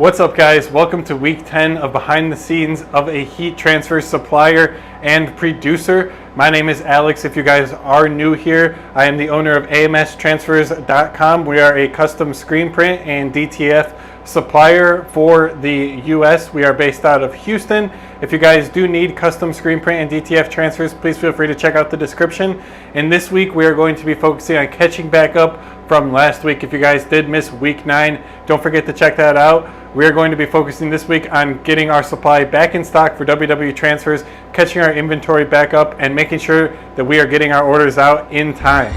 What's up, guys? Welcome to week 10 of behind the scenes of a heat transfer supplier and producer. My name is Alex. If you guys are new here, I am the owner of AMSTransfers.com. We are a custom screen print and DTF supplier for the US. We are based out of Houston. If you guys do need custom screen print and DTF transfers, please feel free to check out the description. And this week we are going to be focusing on catching back up from last week. If you guys did miss week 9, don't forget to check that out. We are going to be focusing this week on getting our supply back in stock for WWTransfers, catching our inventory back up, and making sure that we are getting our orders out in time.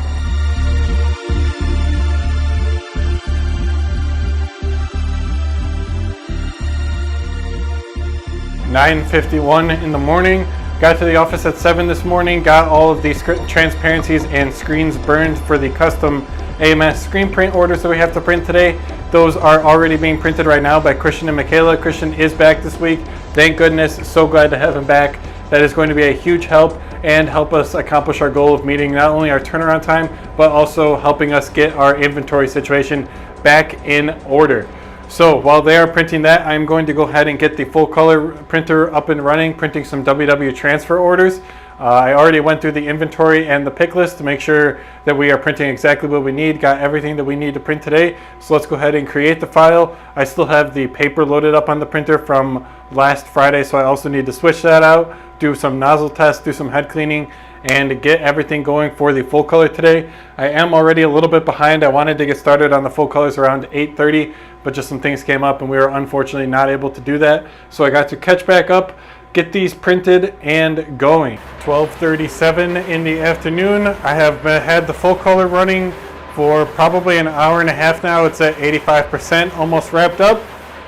(9:51 in the morning). Got to the office at 7 this morning, got all of these transparencies and screens burned for the custom AMS screen print orders that we have to print today. Those are already being printed right now by Christian and Michaela. Christian is back this week. Thank goodness. So glad to have him back. That is going to be a huge help and help us accomplish our goal of meeting not only our turnaround time, but also helping us get our inventory situation back in order. So while they are printing that, I'm going to go ahead and get the full color printer up and running, printing some WWTransfer orders. I already went through the inventory and the pick list to make sure that we are printing exactly what we need, got everything that we need to print today. So let's go ahead and create the file. I still have the paper loaded up on the printer from last Friday, so I also need to switch that out, do some nozzle tests, do some head cleaning, and get everything going for the full color today. I am already a little bit behind. I wanted to get started on the full colors around 8:30, but just some things came up and we were unfortunately not able to do that. So I got to catch back up, get these printed and going. 12:37 in the afternoon. I have had the full color running for probably an hour and a half now. It's at 85%, almost wrapped up.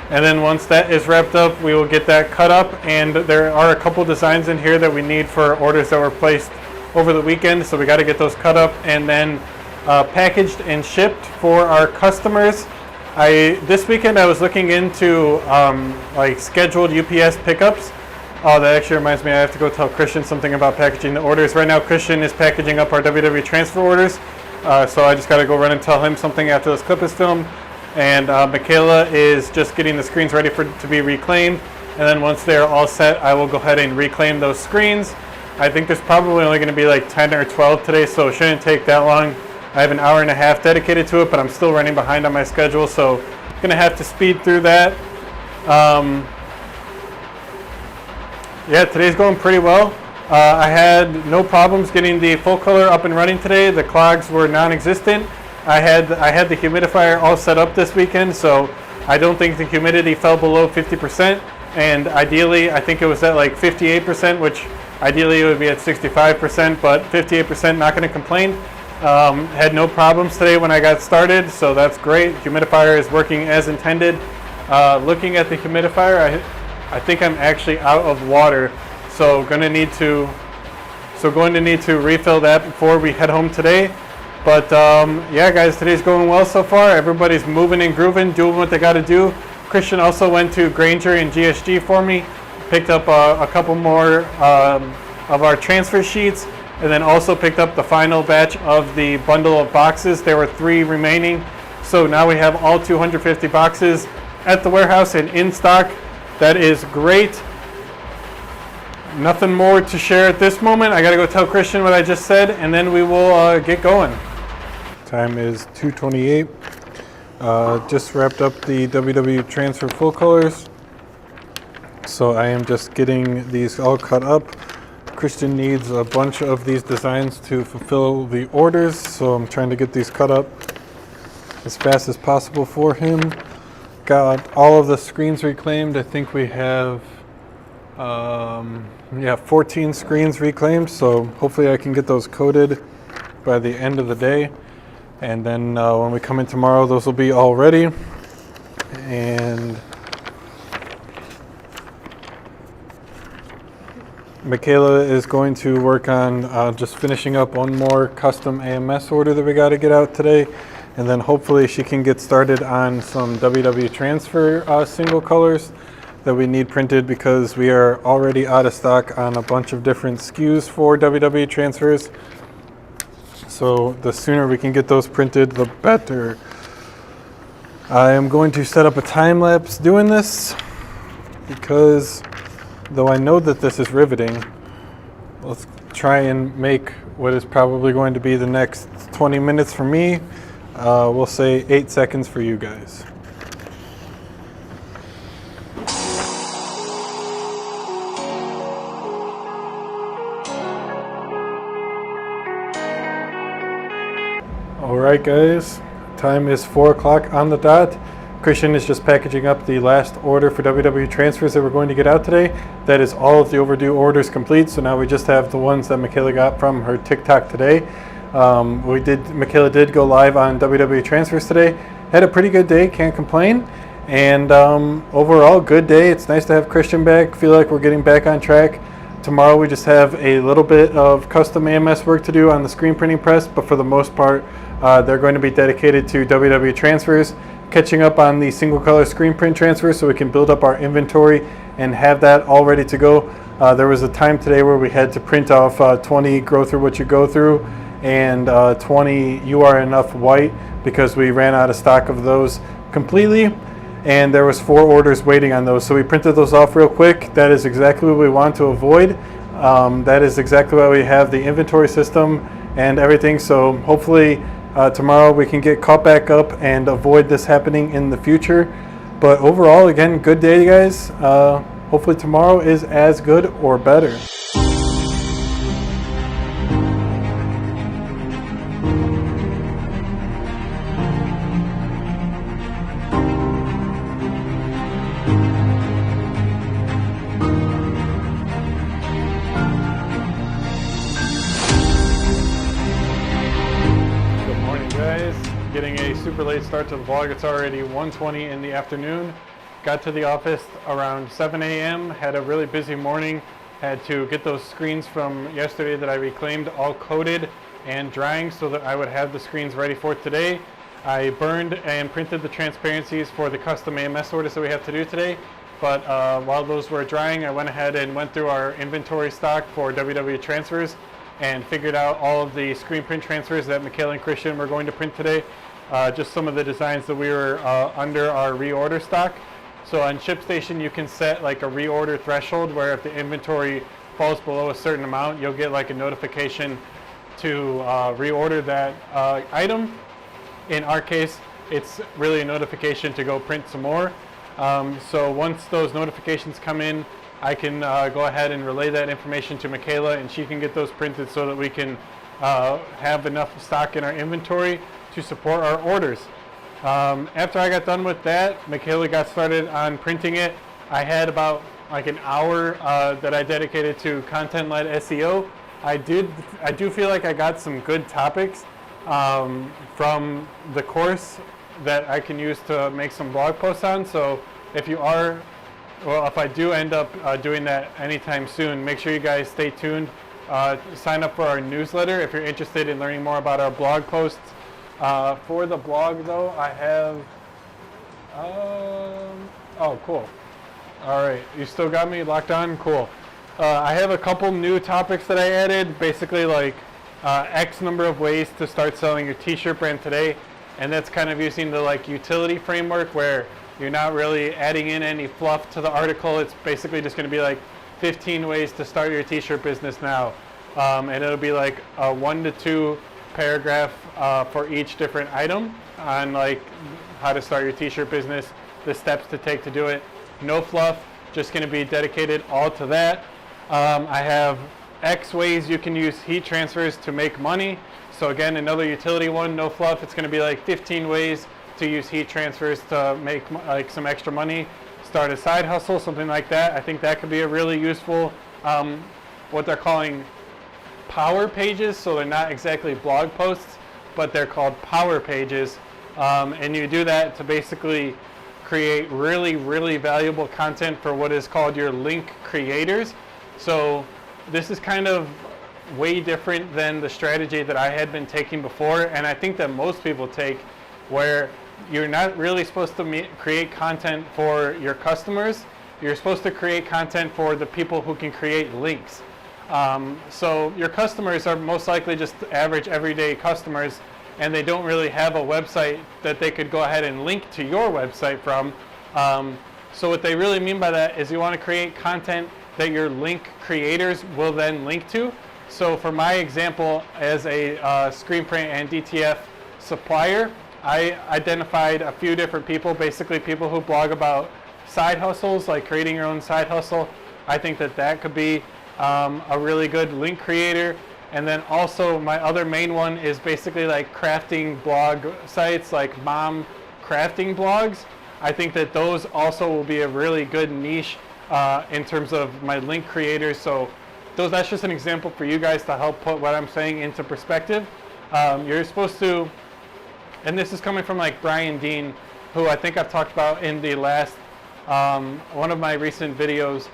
And then once that is wrapped up, we will get that cut up. And there are a couple designs in here that we need for orders that were placed over the weekend. So we got to get those cut up and then packaged and shipped for our customers. This weekend I was looking into like scheduled UPS pickups. Oh, that actually reminds me, I have to go tell Christian something about packaging the orders. Right now, Christian is packaging up our WWTransfer orders. So I just got to go run and tell him something after this clip is filmed. And Michaela is just getting the screens ready to be reclaimed. And then once they're all set, I will go ahead and reclaim those screens. I think there's probably only going to be like 10 or 12 today, so it shouldn't take that long. I have an hour and a half dedicated to it, but I'm still running behind on my schedule, so I'm going to have to speed through that. Yeah, today's going pretty well. I had no problems getting the full color up and running today. The clogs were non-existent. I had the humidifier all set up this weekend, so I don't think the humidity fell below 50%. And ideally, I think it was at like 58%, which ideally it would be at 65%, but 58%, not going to complain. Had no problems today when I got started, so that's great. Humidifier is working as intended. Looking at the humidifier, I think I'm actually out of water, so going to need to refill that before we head home today. But yeah, guys, today's going well so far. Everybody's moving and grooving, doing what they got to do. Christian also went to Granger and GSG for me, picked up a couple more of our transfer sheets, and then also picked up the final batch of the bundle of boxes. There were 3 remaining, so now we have all 250 boxes at the warehouse and in stock. That is great. Nothing more to share at this moment. I gotta go tell Christian what I just said, and then we will get going. Time is 2:28. Just wrapped up the WWTransfer full colors. So I am just getting these all cut up. Christian needs a bunch of these designs to fulfill the orders, so I'm trying to get these cut up as fast as possible for him. Got all of the screens reclaimed. I think we have 14 screens reclaimed, so hopefully I can get those coated by the end of the day. And then when we come in tomorrow, those will be all ready. And Michaela is going to work on just finishing up one more custom AMS order that we got to get out today. And then hopefully she can get started on some WWTransfer single colors that we need printed, because we are already out of stock on a bunch of different SKUs for WWTransfers. So the sooner we can get those printed, the better. I am going to set up a time lapse doing this because though I know that this is riveting, let's try and make what is probably going to be the next 20 minutes for me. We'll say 8 seconds for you guys. All right, guys, time is 4 o'clock on the dot. Christian is just packaging up the last order for WWTransfers that we're going to get out today. That is all of the overdue orders complete, so now we just have the ones that Michaela got from her TikTok today. Michaela did go live on WWTransfers today. Had a pretty good day, can't complain. And overall, good day. It's nice to have Christian back. Feel like we're getting back on track. Tomorrow we just have a little bit of custom AMS work to do on the screen printing press, but for the most part, they're going to be dedicated to WWTransfers, catching up on the single color screen print transfers so we can build up our inventory and have that all ready to go. There was a time today where we had to print off 20 grow through what you go through and 20 you are enough white because we ran out of stock of those completely, and there was 4 orders waiting on those, so we printed those off real quick. That is exactly what we want to avoid. That is exactly why we have the inventory system and everything, so hopefully tomorrow we can get caught back up and avoid this happening in the future. But overall, again, good day, guys. Hopefully tomorrow is as good or better. Getting a super late start to the vlog. It's already 1:20 in the afternoon. Got to the office around 7 a.m. Had a really busy morning. Had to get those screens from yesterday that I reclaimed all coated and drying so that I would have the screens ready for today. I burned and printed the transparencies for the custom AMS orders that we have to do today. But while those were drying, I went ahead and went through our inventory stock for WWTransfers and figured out all of the screen print transfers that Michaela and Christian were going to print today. Just some of the designs that we were under our reorder stock. So on ShipStation you can set like a reorder threshold where if the inventory falls below a certain amount, you'll get like a notification to reorder that item. In our case, it's really a notification to go print some more. So once those notifications come in, I can go ahead and relay that information to Michaela and she can get those printed so that we can have enough stock in our inventory to support our orders. After I got done with that, Michaela got started on printing it. I had about like an hour that I dedicated to content-led SEO. I do feel like I got some good topics from the course that I can use to make some blog posts on. So if I do end up doing that anytime soon, make sure you guys stay tuned. Sign up for our newsletter if you're interested in learning more about our blog posts. For the blog though, I have, oh cool. All right, you still got me locked on? Cool. I have a couple new topics that I added, basically like X number of ways to start selling your t-shirt brand today. And that's kind of using the like utility framework where you're not really adding in any fluff to the article. It's basically just going to be like 15 ways to start your t-shirt business now. And it'll be like a 1 to 2 paragraph for each different item on like how to start your t-shirt business, the steps to take to do it. No fluff, just going to be dedicated all to that. I have X ways you can use heat transfers to make money. So again, another utility one, no fluff. It's going to be like 15 ways to use heat transfers to make like some extra money, start a side hustle, something like that. I think that could be a really useful, what they're calling power pages. So they're not exactly blog posts, but they're called power pages. And you do that to basically create really, really valuable content for what is called your link creators. So this is kind of way different than the strategy that I had been taking before, and I think that most people take, where you're not really supposed to create content for your customers. You're supposed to create content for the people who can create links. So your customers are most likely just average everyday customers, and they don't really have a website that they could go ahead and link to your website from. So what they really mean by that is you want to create content that your link creators will then link to. So for my example, as a screen print and DTF supplier, I identified a few different people, basically people who blog about side hustles, like creating your own side hustle. I think that that could be a really good link creator. And then also my other main one is basically like crafting blog sites, like mom crafting blogs. I think that those also will be a really good niche in terms of my link creators. So that's just an example for you guys to help put what I'm saying into perspective. You're supposed to, and this is coming from like Brian Dean, who I think I've talked about in the last one of my recent videos.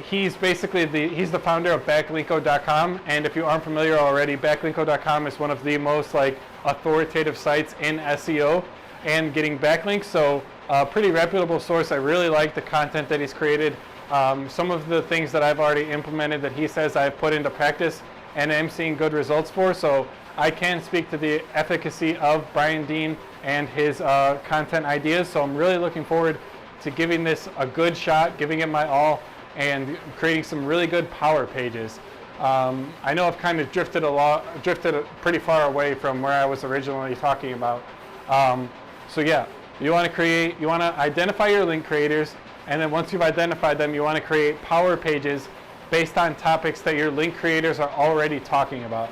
He's basically he's the founder of backlinko.com, and if you aren't familiar already, backlinko.com is one of the most like authoritative sites in SEO and getting backlinks. So pretty reputable source. I really like the content that he's created. Some of the things that I've already implemented that he says I've put into practice and am seeing good results for. So I can speak to the efficacy of Brian Dean and his content ideas. So I'm really looking forward to giving this a good shot, giving it my all, and creating some really good power pages. I know I've kind of drifted pretty far away from where I was originally talking about. So yeah, you want to identify your link creators, and then once you've identified them, you want to create power pages based on topics that your link creators are already talking about.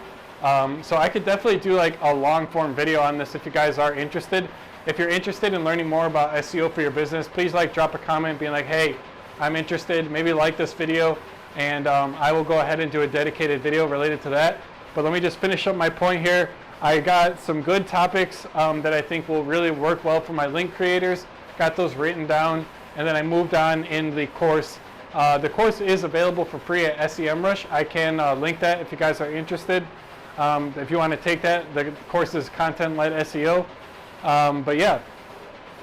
So I could definitely do like a long form video on this if you guys are interested. If you're interested in learning more about SEO for your business, please drop a comment being like, hey, I'm interested, maybe like this video, and I will go ahead and do a dedicated video related to that. But let me just finish up my point here. I got some good topics that I think will really work well for my link creators. Got those written down, and then I moved on in the course. The course is available for free at SEMRush. I can link that if you guys are interested. If you want to take that, the course is content-led SEO. But yeah,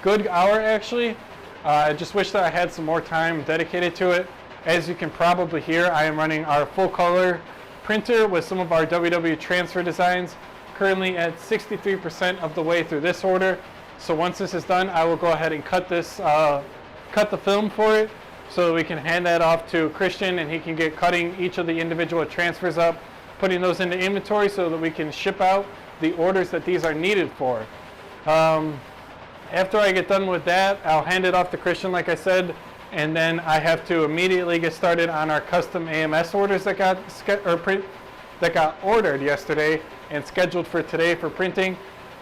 good hour actually. I just wish that I had some more time dedicated to it. As you can probably hear, I am running our full color printer with some of our WWTransfer designs, currently at 63% of the way through this order. So once this is done, I will go ahead and cut the film for it so that we can hand that off to Christian, and he can get cutting each of the individual transfers up, putting those into inventory so that we can ship out the orders that these are needed for. After I get done with that, I'll hand it off to Christian, like I said, and then I have to immediately get started on our custom AMS orders that got ordered yesterday and scheduled for today for printing.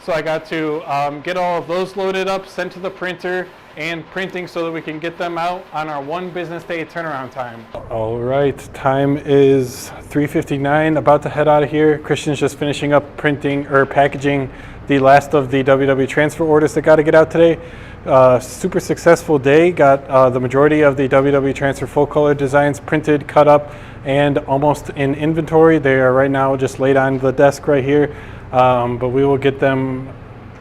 So I got to get all of those loaded up, sent to the printer, and printing so that we can get them out on our 1 business day turnaround time. All right, time is 3:59, about to head out of here. Christian's just finishing up printing or packaging the last of the WWTransfer orders that got to get out today. Super successful day. Got the majority of the WWTransfer full color designs printed, cut up, and almost in inventory. They are right now just laid on the desk right here, but we will get them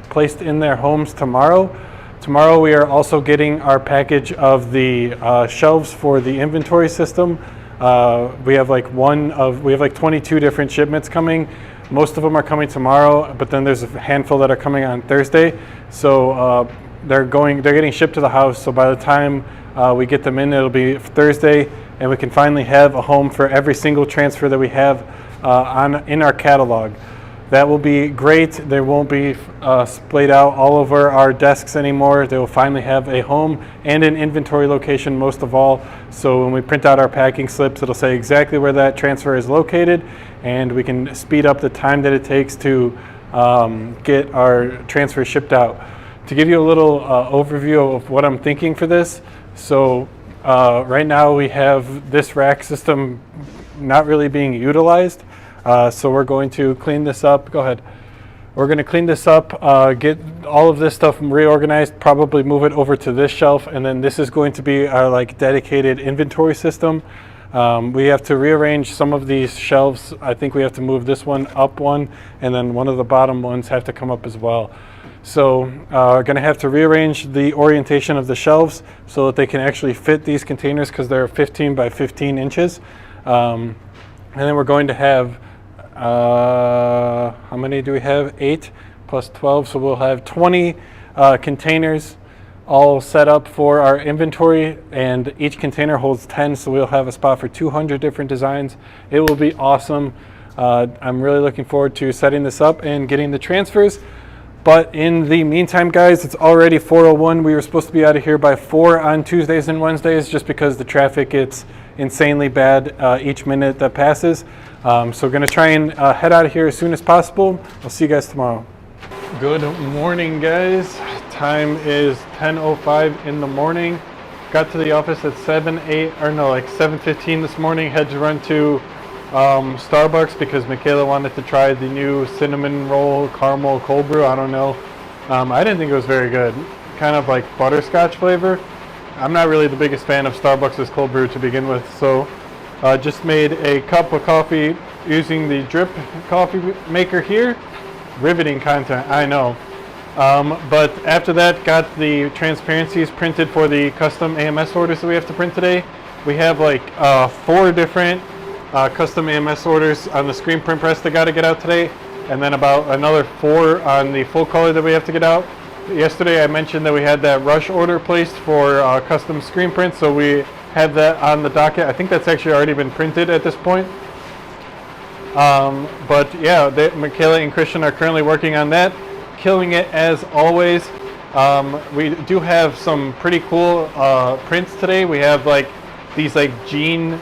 placed in their homes tomorrow. Tomorrow we are also getting our package of the shelves for the inventory system. We have like 22 different shipments coming. Most of them are coming tomorrow, but then there's a handful that are coming on Thursday. So they're getting shipped to the house. So by the time we get them in, it'll be Thursday, and we can finally have a home for every single transfer that we have in our catalog. That will be great. They won't be splayed out all over our desks anymore. They will finally have a home and an inventory location most of all. So when we print out our packing slips, it'll say exactly where that transfer is located, and we can speed up the time that it takes to get our transfer shipped out. To give you a little overview of what I'm thinking for this, so right now we have this rack system not really being utilized. So we're going to clean this up. Go ahead. We're going to clean this up, get all of this stuff reorganized, probably move it over to this shelf, and then this is going to be our dedicated inventory system. We have to rearrange some of these shelves. I think we have to move this one up one, and then one of the bottom ones have to come up as well. So we're going to have to rearrange the orientation of the shelves so that they can actually fit these containers, because they're 15 by 15 inches. And then we're going to have How many do we have? 8 plus 12, so we'll have 20 containers all set up for our inventory, and each container holds 10, so we'll have a spot for 200 different designs. It will be awesome. I'm really looking forward to setting this up and getting the transfers. But in the meantime, guys, it's already 4:01. We were supposed to be out of here by 4 on Tuesdays and Wednesdays just because the traffic gets insanely bad each minute that passes. So we're going to try and head out of here as soon as possible. I'll see you guys tomorrow. Good morning, guys. Time is 10:05 in the morning. Got to the office at 7:15 this morning. Had to run to Starbucks because Michaela wanted to try the new cinnamon roll caramel cold brew. I don't know. I didn't think it was very good. Kind of like butterscotch flavor. I'm not really the biggest fan of Starbucks' cold brew to begin with, so just made a cup of coffee using the drip coffee maker here. Riveting content, I know. But after that, got the transparencies printed for the custom AMS orders that we have to print today. We have like 4 different custom AMS orders on the screen print press that got to get out today, and then about another 4 on the full color that we have to get out. Yesterday I mentioned that we had that rush order placed for custom screen print, so we have that on the docket. I think that's actually already been printed at this point. But yeah, Michaela and Christian are currently working on that, killing it as always. We do have some pretty cool prints today. We have like these jean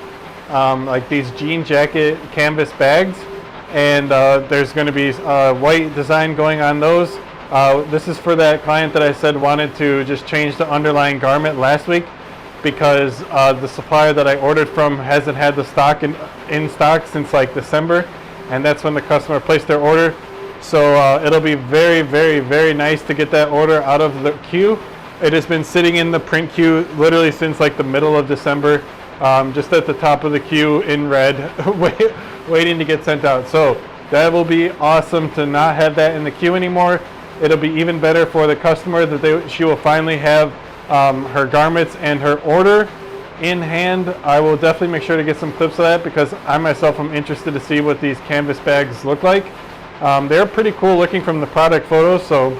jacket canvas bags, and there's going to be white design going on those. This is for that client that I said wanted to just change the underlying garment last week because the supplier that I ordered from hasn't had the stock in stock since like December, and that's when the customer placed their order. So it'll be very, very, very nice to get that order out of the queue. It has been sitting in the print queue literally since like the middle of December, just at the top of the queue in red, waiting to get sent out. So that will be awesome to not have that in the queue anymore. It'll be even better for the customer that she will finally have her garments and her order in hand. I will definitely make sure to get some clips of that because I myself am interested to see what these canvas bags look like. They're pretty cool looking from the product photos, so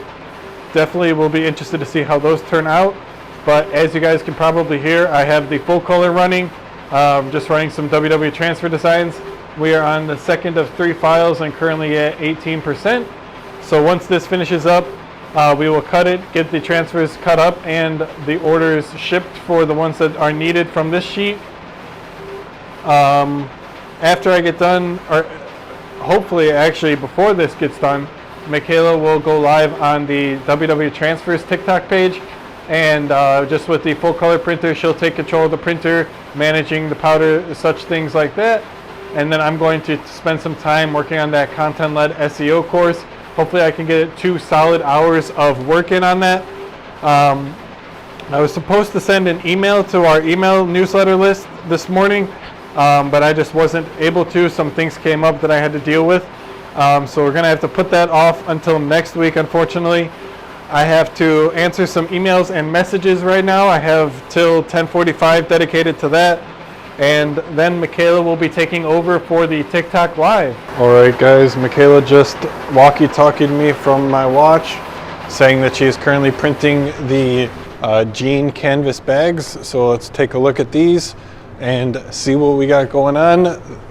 definitely will be interested to see how those turn out. But as you guys can probably hear, I have the full color running, just running some WWTransfer designs. We are on the second of 3 files and currently at 18%. So once this finishes up, we will cut it, get the transfers cut up, and the orders shipped for the ones that are needed from this sheet. After I get done, or hopefully actually before this gets done, Michaela will go live on the WWTransfer's TikTok page, and just with the full color printer, she'll take control of the printer, managing the powder, such things like that. And then I'm going to spend some time working on that content-led SEO course. Hopefully I can get 2 solid hours of work in on that. I was supposed to send an email to our email newsletter list this morning, but I just wasn't able to. Some things came up that I had to deal with. So we're going to have to put that off until next week, unfortunately. I have to answer some emails and messages right now. I have till 10:45 dedicated to that. And then Michaela will be taking over for the TikTok Live. All right, guys, Michaela just walkie-talkied me from my watch, saying that she is currently printing the jean canvas bags. So let's take a look at these and see what we got going on.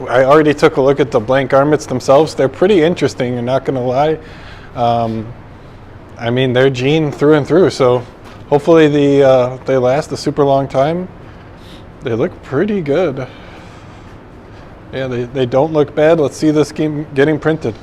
I already took a look at the blank garments themselves. They're pretty interesting, I'm not gonna lie. I mean, they're jean through and through, so hopefully they last a super long time. They look pretty good. Yeah, they don't look bad. Let's see this getting printed.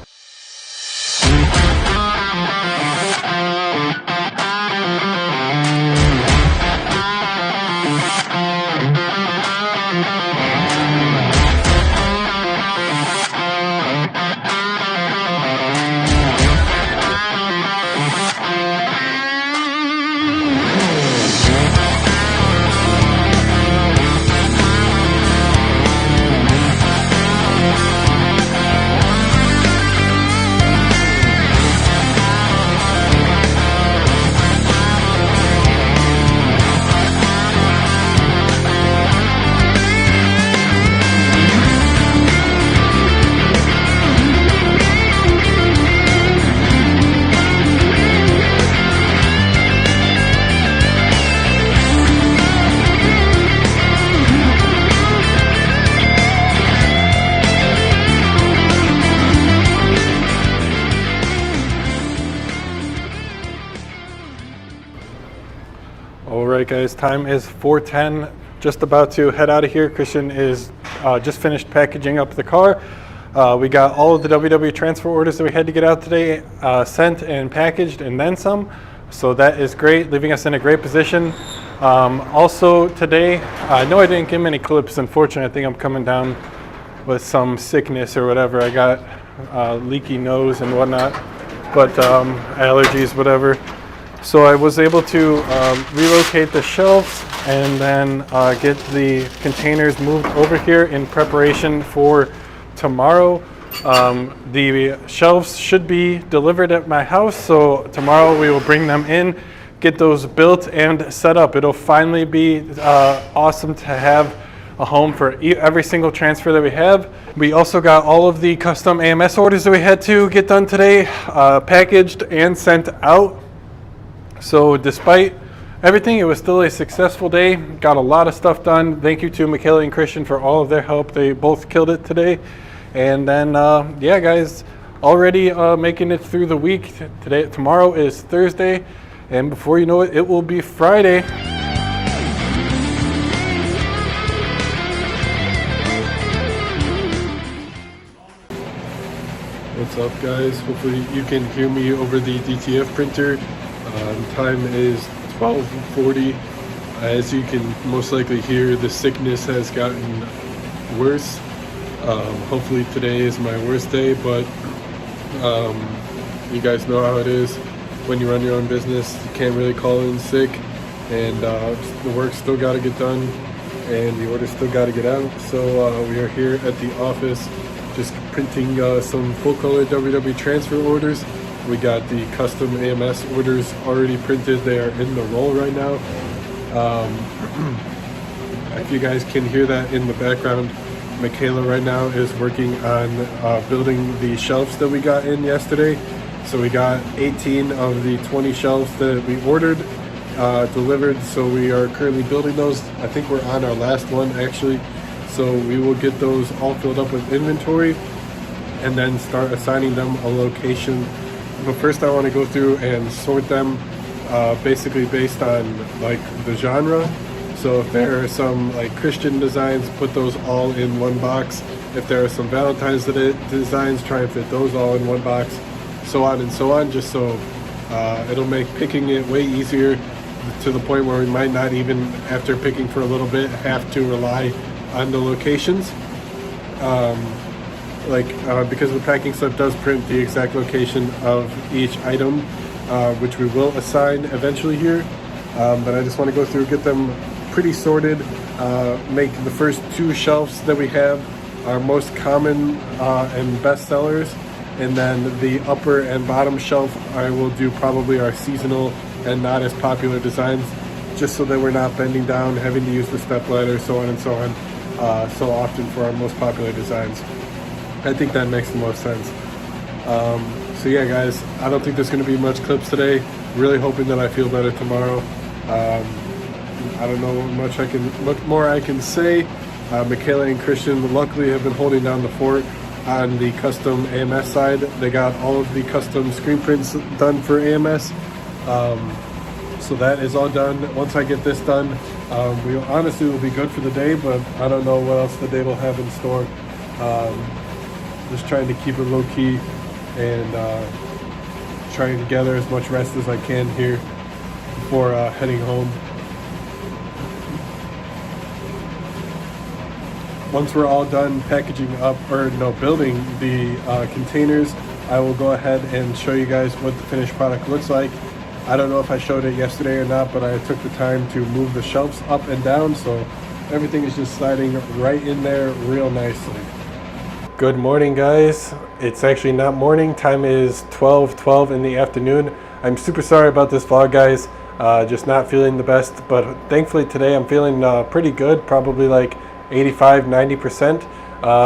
right, guys, time is 4:10. Just about to head out of here. Christian is just finished packaging up the car. We got all of the WWTransfer orders that we had to get out today sent and packaged, and then some. So that is great, leaving us in a great position. Also today, I know I didn't get many clips. Unfortunately, I think I'm coming down with some sickness or whatever. I got leaky nose and whatnot, but allergies, whatever. So I was able to relocate the shelves and then get the containers moved over here in preparation for tomorrow. The shelves should be delivered at my house, so tomorrow we will bring them in, get those built and set up. It'll finally be awesome to have a home for every single transfer that we have. We also got all of the custom AMS orders that we had to get done today, packaged and sent out. So despite everything, it was still a successful day. Got a lot of stuff done. Thank you to Michaela and Christian for all of their help. They both killed it today. And then, yeah, guys, already making it through the week. Tomorrow is Thursday, and before you know it, it will be Friday. What's up, guys? Hopefully you can hear me over the DTF printer. Time is 12:40. As you can most likely hear, the sickness has gotten worse. Hopefully today is my worst day, but you guys know how it is when you run your own business. You can't really call in sick, and the work still got to get done and the orders still got to get out. So we are here at the office just printing some full color WWTransfer orders. We got the custom AMS orders already printed. They are in the roll right now. If you guys can hear that in the background, Michaela right now is working on building the shelves that we got in yesterday. So we got 18 of the 20 shelves that we ordered delivered. So we are currently building those. I think we're on our last one actually. So we will get those all filled up with inventory and then start assigning them a location. But first I want to go through and sort them basically based on like the genre. So if there are some like Christian designs, put those all in one box. If there are some Valentine's designs, try and fit those all in one box. So on and so on, just so it'll make picking it way easier to the point where we might not even, after picking for a little bit, have to rely on the locations. Because the packing slip does print the exact location of each item, which we will assign eventually here. But I just want to go through, get them pretty sorted, make the first two shelves that we have our most common and best sellers, and then the upper and bottom shelf I will do probably our seasonal and not as popular designs, just so that we're not bending down, having to use the step ladder, so on and so on, so often for our most popular designs. I think that makes the most sense. So yeah, guys, I don't think there's going to be much clips today. Really hoping that I feel better tomorrow. I don't know much more I can say. Michaela and Christian luckily have been holding down the fort on the custom AMS side. They got all of the custom screen prints done for AMS. So that is all done. Once I get this done, we honestly will be good for the day, but I don't know what else the day will have in store. Just trying to keep it low key and trying to gather as much rest as I can here before heading home. Once we're all done packaging up, building the containers, I will go ahead and show you guys what the finished product looks like. I don't know if I showed it yesterday or not, but I took the time to move the shelves up and down, so everything is just sliding right in there real nicely. Good morning, guys. It's actually not morning. Time is 12:12 in the afternoon. I'm super sorry about this vlog, guys. Just not feeling the best, but thankfully today I'm feeling pretty good, probably like 85-90%.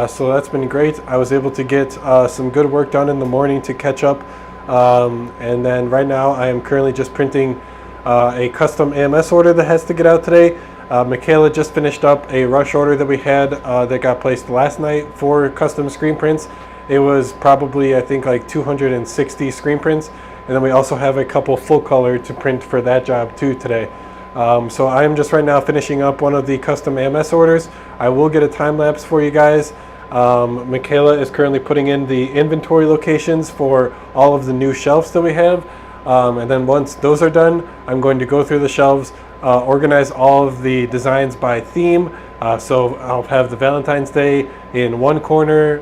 So that's been great. I was able to get some good work done in the morning to catch up. And then right now I am currently just printing a custom AMS order that has to get out today. Michaela just finished up a rush order that we had that got placed last night for custom screen prints. It was probably, I think, like 260 screen prints. And then we also have a couple full color to print for that job too today. So I am just right now finishing up one of the custom AMS orders. I will get a time lapse for you guys. Michaela is currently putting in the inventory locations for all of the new shelves that we have. And then once those are done, I'm going to go through the shelves, organize all of the designs by theme. So I'll have the Valentine's Day in one corner,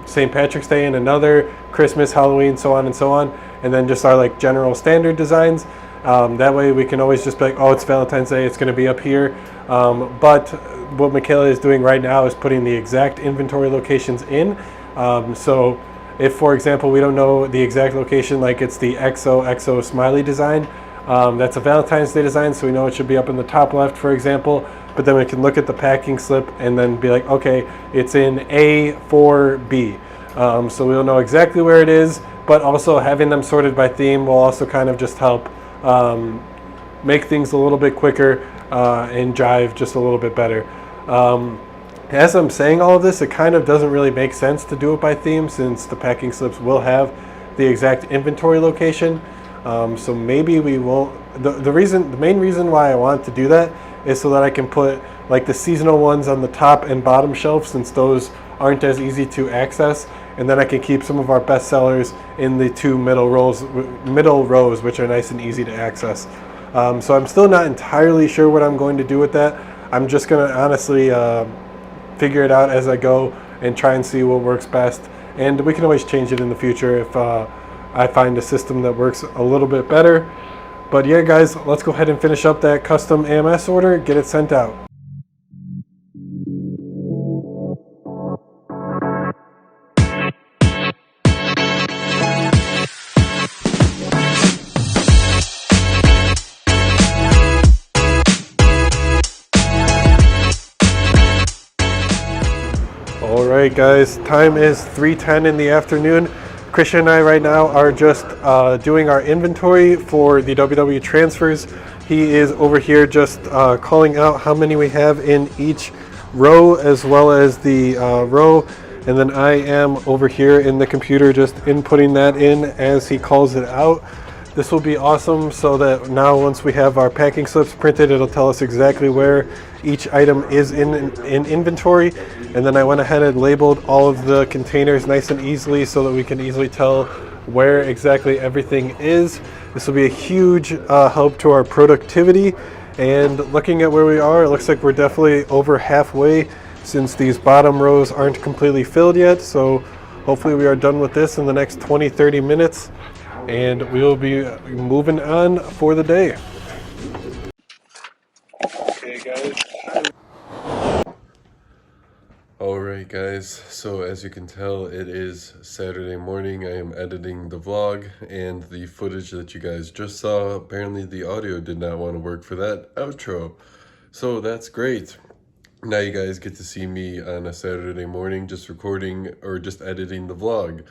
St. Patrick's Day in another, Christmas, Halloween, so on and so on. And then just our like general standard designs. That way we can always just be like, oh, it's Valentine's Day, it's going to be up here. But what Michaela is doing right now is putting the exact inventory locations in. So if, for example, we don't know the exact location, like it's the XOXO smiley design, that's a Valentine's Day design, so we know it should be up in the top left, for example. But then we can look at the packing slip and then be like, okay, it's in A4B. So we'll know exactly where it is, but also having them sorted by theme will also kind of just help make things a little bit quicker and jive just a little bit better. As I'm saying all of this, it kind of doesn't really make sense to do it by theme, since the packing slips will have the exact inventory location. So maybe we won't. The main reason why I want to do that is so that I can put like the seasonal ones on the top and bottom shelf, since those aren't as easy to access, and then I can keep some of our best sellers in the two middle rows, which are nice and easy to access. So I'm still not entirely sure what I'm going to do with that. I'm just going to honestly figure it out as I go and try and see what works best. And we can always change it in the future if I find a system that works a little bit better. But yeah, guys, let's go ahead and finish up that custom AMS order, get it sent out. Alright guys, time is 3:10 in the afternoon. Christian and I right now are just doing our inventory for the WWTransfers. He is over here just calling out how many we have in each row as well as the row. And then I am over here in the computer just inputting that in as he calls it out. This will be awesome, so that now once we have our packing slips printed, it'll tell us exactly where each item is in inventory. And then I went ahead and labeled all of the containers nice and easily so that we can easily tell where exactly everything is. This will be a huge help to our productivity. And looking at where we are, it looks like we're definitely over halfway, since these bottom rows aren't completely filled yet. So hopefully we are done with this in the next 20-30 minutes. And we will be moving on for the day. Okay, guys. Alright guys, so as you can tell, it is Saturday morning. I am editing the vlog, and the footage that you guys just saw, apparently the audio did not want to work for that outro. So that's great. Now you guys get to see me on a Saturday morning just recording or just editing the vlog.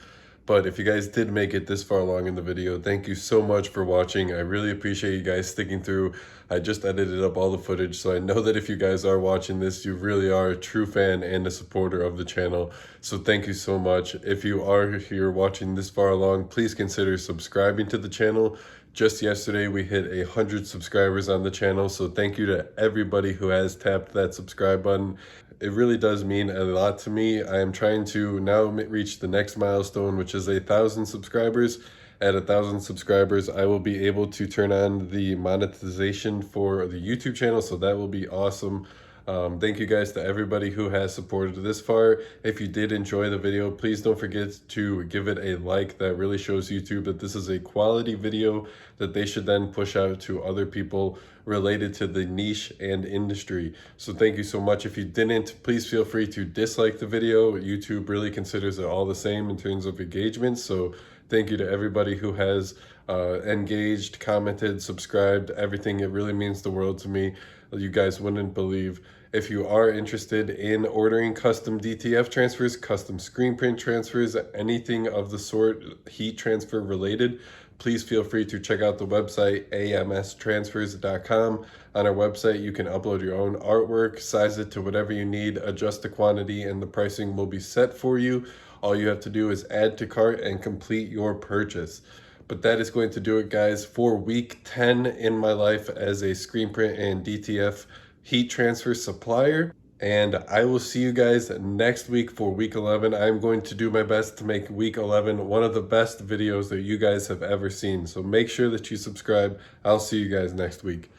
But if you guys did make it this far along in the video, thank you so much for watching. I really appreciate you guys sticking through. I just edited up all the footage, so I know that if you guys are watching this, you really are a true fan and a supporter of the channel. So thank you so much. If you are here watching this far along, please consider subscribing to the channel. Just yesterday, we hit 100 subscribers on the channel, so thank you to everybody who has tapped that subscribe button. It really does mean a lot to me. I am trying to now reach the next milestone, which is 1,000 subscribers. At 1,000 subscribers, I will be able to turn on the monetization for the YouTube channel, so that will be awesome. Thank you guys to everybody who has supported this far. If you did enjoy the video, please don't forget to give it a like. That really shows YouTube that this is a quality video that they should then push out to other people related to the niche and industry. So thank you so much. If you didn't, please feel free to dislike the video. YouTube really considers it all the same in terms of engagement. So thank you to everybody who has engaged, commented, subscribed, everything. It really means the world to me. You guys wouldn't believe. If you are interested in ordering custom DTF transfers, custom screen print transfers, anything of the sort heat transfer related, please feel free to check out the website AMSTransfers.com. On our website, you can upload your own artwork, size it to whatever you need, adjust the quantity, and the pricing will be set for you. All you have to do is add to cart and complete your purchase. But that is going to do it, guys, for week 10 in my life as a screen print and DTF heat transfer supplier. And I will see you guys next week for week 11. I'm going to do my best to make week 11 one of the best videos that you guys have ever seen. So make sure that you subscribe. I'll see you guys next week.